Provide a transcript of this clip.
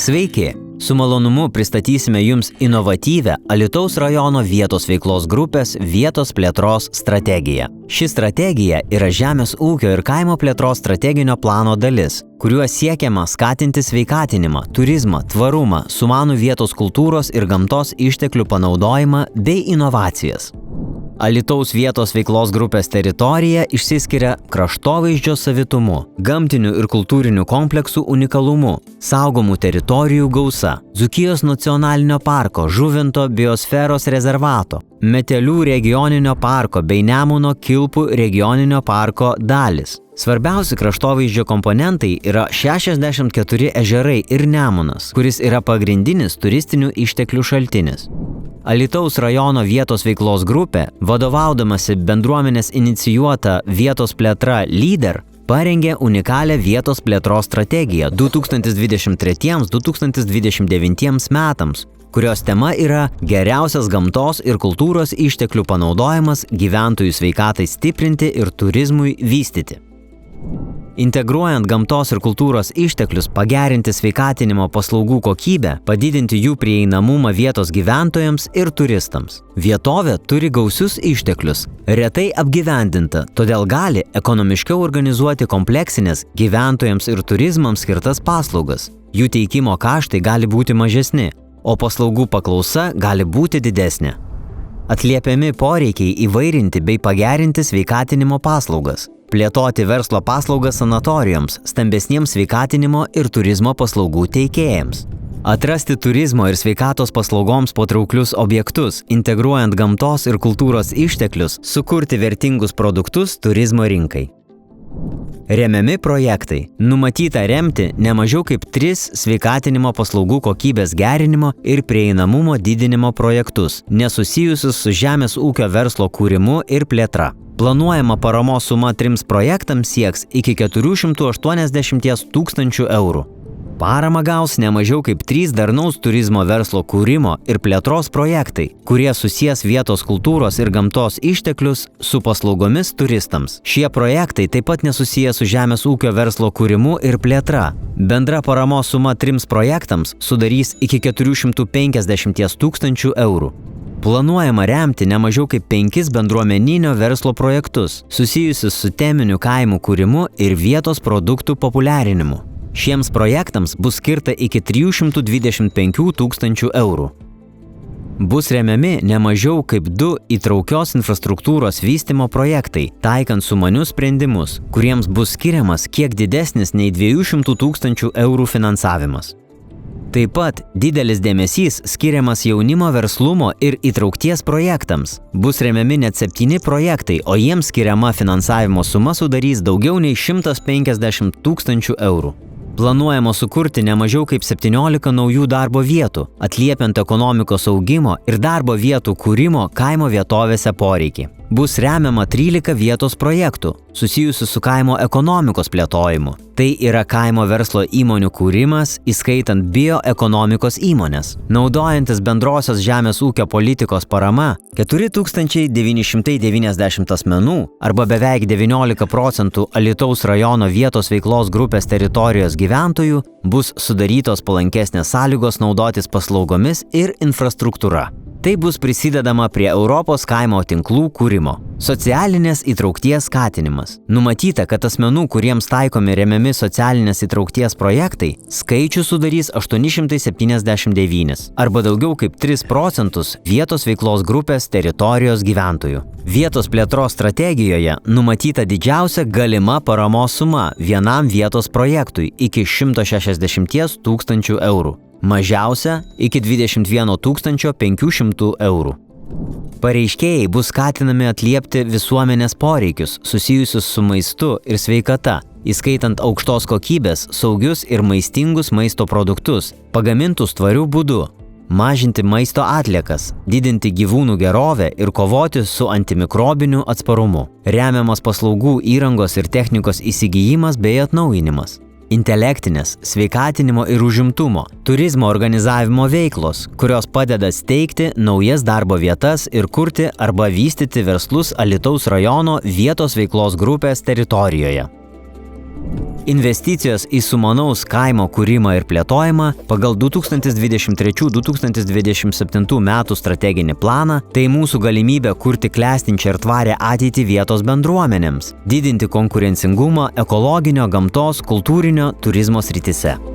Sveiki! Su malonumu pristatysime jums inovatyvią Alytaus rajono vietos veiklos grupės vietos plėtros strategiją. Ši strategija yra žemės ūkio ir kaimo plėtros strateginio plano dalis, kuriuo siekiama skatinti sveikatinimą, turizmą, tvarumą, sumanų vietos kultūros ir gamtos išteklių panaudojimą bei inovacijas. Alytaus vietos veiklos grupės teritorija išsiskiria kraštovaizdžio savitumu, gamtinių ir kultūrinių kompleksų unikalumu, saugomų teritorijų gausa, Dzūkijos nacionalinio parko, Žuvinto biosferos rezervato, Metelių regioninio parko bei Nemuno Kilpų regioninio parko dalis. Svarbiausi kraštovaizdžio komponentai yra 64 ežerai ir Nemunas, kuris yra pagrindinis turistinių išteklių šaltinis. Alytaus rajono vietos veiklos grupė, vadovaudamasi bendruomenės inicijuota vietos plėtra Lyder, parengė unikalią vietos plėtros strategiją 2023–2029 metams, kurios tema yra geriausias gamtos ir kultūros išteklių panaudojimas gyventojų sveikatai stiprinti ir turizmui vystyti. Integruojant gamtos ir kultūros išteklius, pagerinti sveikatinimo paslaugų kokybę, padidinti jų prieinamumą vietos gyventojams ir turistams. Vietovė turi gausius išteklius, retai apgyvendinta, todėl gali ekonomiškiau organizuoti kompleksinės gyventojams ir turizmams skirtas paslaugas. Jų teikimo kaštai gali būti mažesni, o paslaugų paklausa gali būti didesnė. Atliepiami poreikiai įvairinti bei pagerinti sveikatinimo paslaugas. Plėtoti verslo paslaugas sanatorijoms, stambesniems sveikatinimo ir turizmo paslaugų teikėjams. Atrasti turizmo ir sveikatos paslaugoms patrauklius objektus, integruojant gamtos ir kultūros išteklius, sukurti vertingus produktus turizmo rinkai. Remiami projektai. Numatyta remti ne mažiau kaip 3 sveikatinimo paslaugų kokybės gerinimo ir prieinamumo didinimo projektus, nesusijusius su žemės ūkio verslo kūrimu ir plėtra. Planuojama paramos suma 3 projektams sieks iki 480 000 eurų. Paramą gaus ne mažiau kaip 3 darnaus turizmo verslo kūrimo ir plėtros projektai, kurie susies vietos kultūros ir gamtos išteklius su paslaugomis turistams. Šie projektai taip pat nesusiję su žemės ūkio verslo kūrimu ir plėtra. Bendra paramos suma 3 projektams sudarys iki 450 000 eurų. Planuojama remti ne mažiau kaip 5 bendruomeninio verslo projektus, susijusius su teminiu kaimų kūrimu ir vietos produktų populiarinimu. Šiems projektams bus skirta iki 325 000 eurų. Bus remiami ne mažiau kaip 2 įtraukios infrastruktūros vystymo projektai, taikant sumanius sprendimus, kuriems bus skiriamas kiek didesnis nei 200 000 eurų finansavimas. Taip pat didelis dėmesys skiriamas jaunimo verslumo ir įtraukties projektams. Bus remiami net 7 projektai, o jiems skiriama finansavimo suma sudarys daugiau nei 150 000 eurų. Planuojama sukurti ne mažiau kaip 17 naujų darbo vietų, atliepiant ekonomikos augimo ir darbo vietų kūrimo kaimo vietovėse poreikį. Bus remiama 13 vietos projektų, susijusių su kaimo ekonomikos plėtojimu. Tai yra kaimo verslo įmonių kūrimas, įskaitant bioekonomikos įmonės. Naudojantis bendrosios žemės ūkio politikos parama, 4990 asmenų, arba beveik 19% Alytaus rajono vietos veiklos grupės teritorijos gyventojų, bus sudarytos palankesnės sąlygos naudotis paslaugomis ir infrastruktūra. Tai bus prisidedama prie Europos kaimo tinklų kūrimo. Socialinės įtraukties skatinimas. Numatyta, kad asmenų, kuriems taikomi remiami socialinės įtraukties projektai, skaičius sudarys 879, arba daugiau kaip 3% vietos veiklos grupės teritorijos gyventojų. Vietos plėtros strategijoje numatyta didžiausia galima paramos suma vienam vietos projektui iki 160 000 eurų. Mažiausia iki 21 500 eurų. Pareiškėjai bus skatinami atliepti visuomenės poreikius susijusius su maistu ir sveikata, įskaitant aukštos kokybės, saugius ir maistingus maisto produktus, pagamintus tvariu būdu, mažinti maisto atliekas, didinti gyvūnų gerovę ir kovoti su antimikrobiniu atsparumu. Remiamas paslaugų įrangos ir technikos įsigijimas bei atnaujinimas. Intelektinės, sveikatinimo ir užimtumo, turizmo organizavimo veiklos, kurios padeda steigti naujas darbo vietas ir kurti arba vystyti verslus Alytaus rajono vietos veiklos grupės teritorijoje. Investicijos į sumanaus kaimo kūrimą ir plėtojimą pagal 2023-2027 metų strateginį planą – tai mūsų galimybė kurti klestinčią ir tvarę ateitį vietos bendruomenėms, didinti konkurencingumą ekologinio, gamtos, kultūrinio, turizmo srityse.